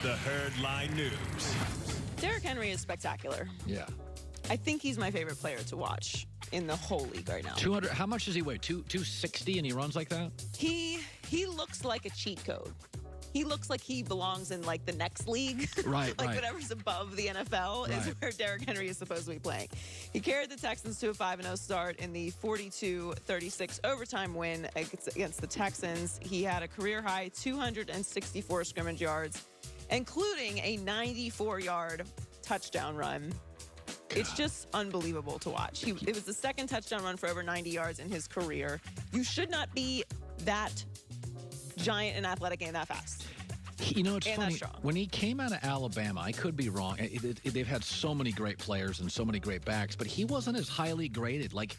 The Herdline News. Derrick Henry is spectacular. Yeah. I think he's my favorite player to watch in the whole league right now. 200. How much does he weigh? 260, and he runs like that? He looks like a cheat code. He looks like he belongs in like the next league. Right, Like right. whatever's above the NFL is Right. where Derrick Henry is supposed to be playing. He carried the Texans to a 5-0 start in the 42-36 overtime win against the Texans. He had a career-high 264 scrimmage yards, including a 94-yard touchdown run. It's just unbelievable to watch. It was the second touchdown run for over 90 yards in his career. You should not be that giant and athletic and that fast. You know, it's And funny. that's strong. When he came out of Alabama, I could be wrong. They've had so many great players and so many great backs, but he wasn't as highly graded. Like,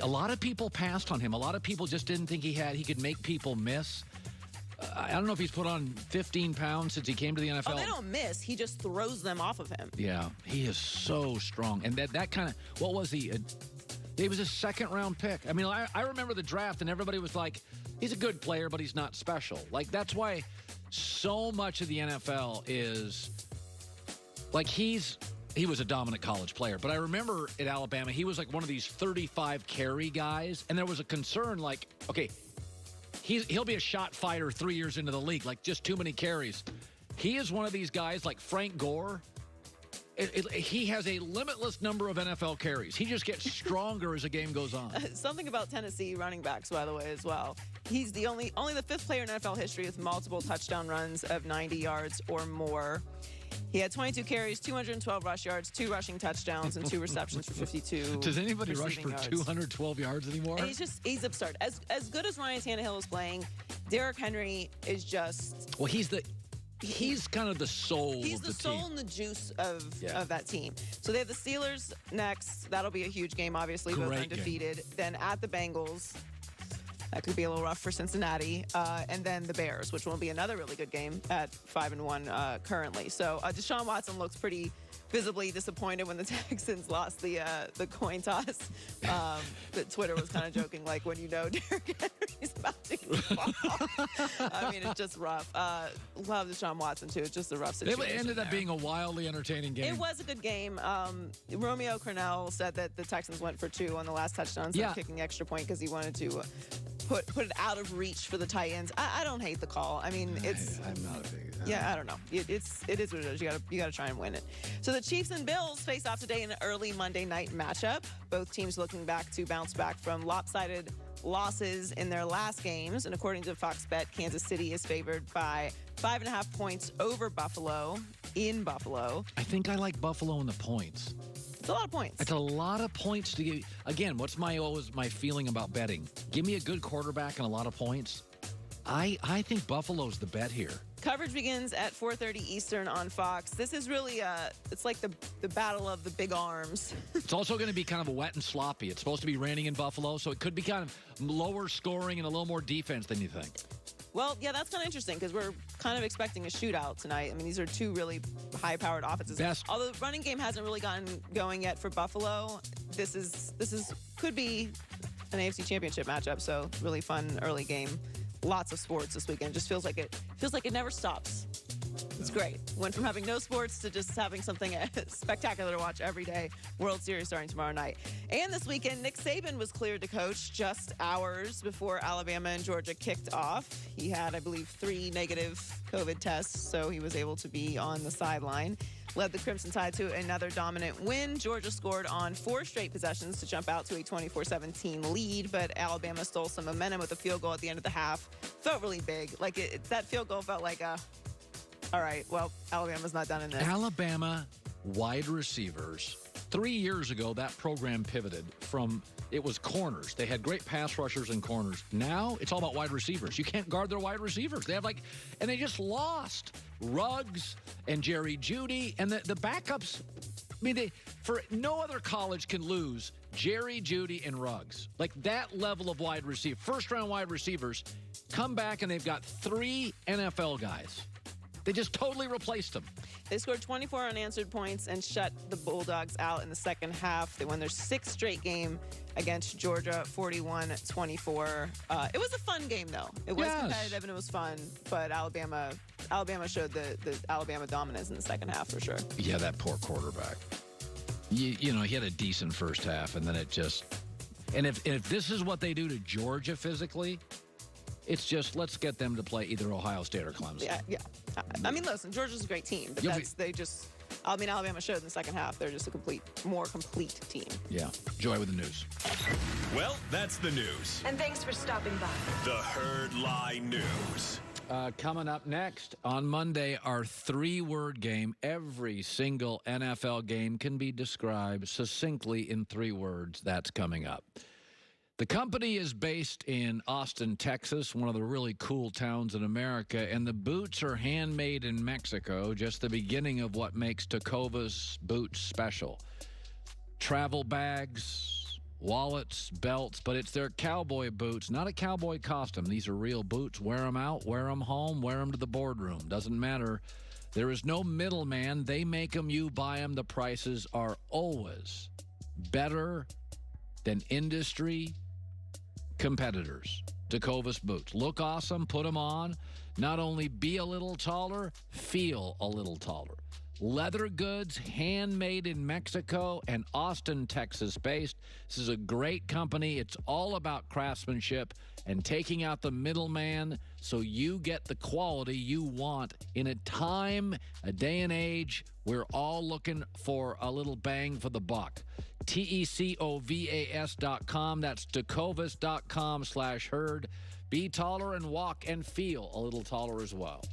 a lot of people passed on him. A lot of people just didn't think he could make people miss. I don't know if he's put on 15 pounds since he came to the NFL. Oh, they don't miss. He just throws them off of him. Yeah, he is so strong. And that kind of, what was he? He was a second-round pick. I mean, I remember the draft, and everybody was like, he's a good player, but he's not special. Like, that's why so much of the NFL is, like, he was a dominant college player. But I remember at Alabama, he was like one of these 35 carry guys, and there was a concern like, okay, he'll be a shot fighter 3 years into the league, like just too many carries. He is one of these guys like Frank Gore. He has a limitless number of NFL carries. He just gets stronger as the game goes on. Something about Tennessee running backs, by the way, as well. He's the only the fifth player in NFL history with multiple touchdown runs of 90 yards or more. He had 22 carries, 212 rush yards, 2 rushing touchdowns, and 2 receptions for 52. Does anybody rush for receiving yards. 212 yards anymore? And he's absurd. As good as Ryan Tannehill is playing, Derrick Henry is just. Well, he's kind of the soul He's of the the soul team. and the juice of that team. So they have the Steelers next. That'll be a huge game, obviously, both Great game. undefeated. Then at the Bengals. That could be a little rough for Cincinnati. And then the Bears, which will be another really good game at 5-1 currently. So Deshaun Watson looks pretty visibly disappointed when the Texans lost the coin toss. But Twitter was kind of joking, like, when you know Derrick Henry's about to fall. I mean, it's just rough. Love Deshaun Watson, too. It's just a rough situation. It ended up there. being a wildly entertaining game. It was a good game. Romeo Crennel said that the Texans went for 2 on the last touchdown, so kicking extra point because he wanted to put it out of reach for the Titans. I don't hate the call. I mean, it's. I'm not a big. Yeah, I don't know. It is what it is. You gotta try and win it. So the Chiefs and Bills face off today in an early Monday night matchup. Both teams looking back to bounce back from lopsided losses in their last games. And according to Fox Bet, Kansas City is favored by 5.5 points over Buffalo in Buffalo. I think I like Buffalo in the points. It's a lot of points. It's a lot of points to give. Again, what's always my feeling about betting? Give me a good quarterback and a lot of points. I think Buffalo's the bet here. Coverage begins at 4:30 Eastern on Fox. This is really it's like the battle of the big arms. It's also going to be kind of wet and sloppy. It's supposed to be raining in Buffalo, so it could be kind of lower scoring and a little more defense than you think. Well, yeah, that's kind of interesting because we're kind of expecting a shootout tonight. I mean, these are two really high-powered offenses. Although the running game hasn't really gotten going yet for Buffalo, this could be an AFC Championship matchup. So really fun early game. Lots of sports this weekend. Just feels like it never stops. It's great. Went from having no sports to just having something spectacular to watch every day. World Series starting tomorrow night. And this weekend, Nick Saban was cleared to coach just hours before Alabama and Georgia kicked off. He had, I believe, 3 negative COVID tests, so he was able to be on the sideline. Led the Crimson Tide to another dominant win. Georgia scored on 4 straight possessions to jump out to a 24-17 lead, but Alabama stole some momentum with a field goal at the end of the half. Felt really big. Like that field goal felt like all right, well, Alabama's not done in this. Alabama wide receivers. 3 years ago, that program pivoted from, it was corners. They had great pass rushers and corners. Now, it's all about wide receivers. You can't guard their wide receivers. They have and they just lost Ruggs and Jerry Jeudy. And the backups, I mean, for no other college can lose Jerry Jeudy and Ruggs. Like that level of wide receiver. First-round wide receivers come back, and they've got 3 NFL guys. They just totally replaced them. They scored 24 unanswered points and shut the Bulldogs out in the second half. They won their 6th straight game against Georgia, 41-24. It was a fun game, though. It was competitive and it was fun, but Alabama Alabama showed the Alabama dominance in the second half for sure. Yeah, that poor quarterback. You know, he had a decent first half, and then it just. And if this is what they do to Georgia physically, it's just let's get them to play either Ohio State or Clemson. Yeah. I mean, listen, Georgia's a great team, but Alabama showed in the second half they're just a more complete team. Yeah. Joy with the news. Well, that's the news. And thanks for stopping by. The Herd Lie News. Coming up next on Monday, our 3-word game. Every single NFL game can be described succinctly in 3 words. That's coming up. The company is based in Austin, Texas, one of the really cool towns in America, and the boots are handmade in Mexico, just the beginning of what makes Tecovas boots special. Travel bags, wallets, belts, but it's their cowboy boots, not a cowboy costume. These are real boots. Wear them out, wear them home, wear them to the boardroom. Doesn't matter. There is no middleman. They make them, you buy them. The prices are always better than industry competitors. Tecovas boots. Look awesome, put them on. Not only be a little taller, feel a little taller. Leather goods, handmade in Mexico and Austin, Texas based. This is a great company. It's all about craftsmanship and taking out the middleman so you get the quality you want in a time, a day and age, we're all looking for a little bang for the buck. TECOVAS.com. That's Tecovas.com/herd. Be taller and walk and feel a little taller as well.